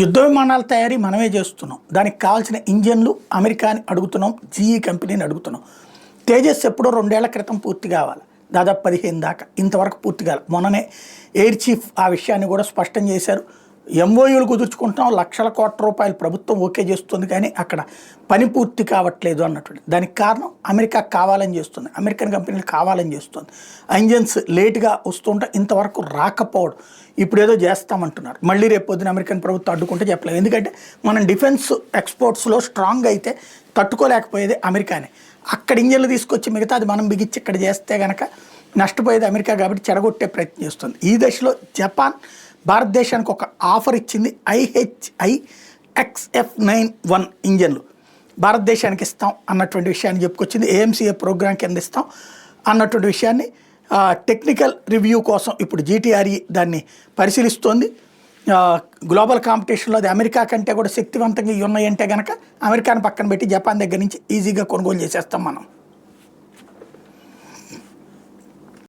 యుద్ధ విమానాల తయారీ మనమే చేస్తున్నాం. దానికి కావాల్సిన ఇంజన్లు అమెరికాని అడుగుతున్నాం, జీఈ కంపెనీని అడుగుతున్నాం. తేజస్ ఎప్పుడో 2 ఏళ్ల క్రితం పూర్తి కావాలి, దాదాపు 15 దాకా, ఇంతవరకు పూర్తి కావాలి. మొన్ననే ఎయిర్ చీఫ్ ఆ విషయాన్ని కూడా స్పష్టం చేశారు. ఎంఓయూలు కుదుర్చుకుంటున్నాం, లక్షల కోట్ల రూపాయలు ప్రభుత్వం ఓకే చేస్తుంది, కానీ అక్కడ పని పూర్తి కావట్లేదు అన్నటువంటి. దానికి కారణం అమెరికా కావాలని చేస్తుంది, అమెరికన్ కంపెనీలు కావాలని చేస్తుంది. ఇంజన్స్ లేట్గా వస్తుంటే ఇంతవరకు రాకపోవడం, ఇప్పుడు ఏదో చేస్తామంటున్నారు. మళ్ళీ రేపు పొద్దున అమెరికన్ ప్రభుత్వం అడ్డుకుంటే చెప్పలేము. ఎందుకంటే మనం డిఫెన్స్ ఎక్స్పోర్ట్స్లో స్ట్రాంగ్ అయితే తట్టుకోలేకపోయేది అమెరికానే. అక్కడ ఇంజన్లు తీసుకొచ్చి మిగతా అది మనం బిగించి ఇక్కడ చేస్తే కనుక నష్టపోయేది అమెరికా, కాబట్టి చెడగొట్టే ప్రయత్నం చేస్తుంది. ఈ దశలో జపాన్ భారతదేశానికి ఒక ఆఫర్ ఇచ్చింది. IHI XF91 ఇంజన్లు భారతదేశానికి ఇస్తాం అన్నటువంటి విషయాన్ని చెప్పుకొచ్చింది. AMCA ప్రోగ్రాం కింద ఇస్తాం అన్నటువంటి విషయాన్ని టెక్నికల్ రివ్యూ కోసం ఇప్పుడు GTRE దాన్ని పరిశీలిస్తోంది. గ్లోబల్ కాంపిటీషన్లో అది అమెరికా కంటే కూడా శక్తివంతంగా ఉన్నాయంటే కనుక అమెరికాను పక్కన పెట్టి జపాన్ దగ్గర నుంచి ఈజీగా కొనుగోలు చేసేస్తాం మనం.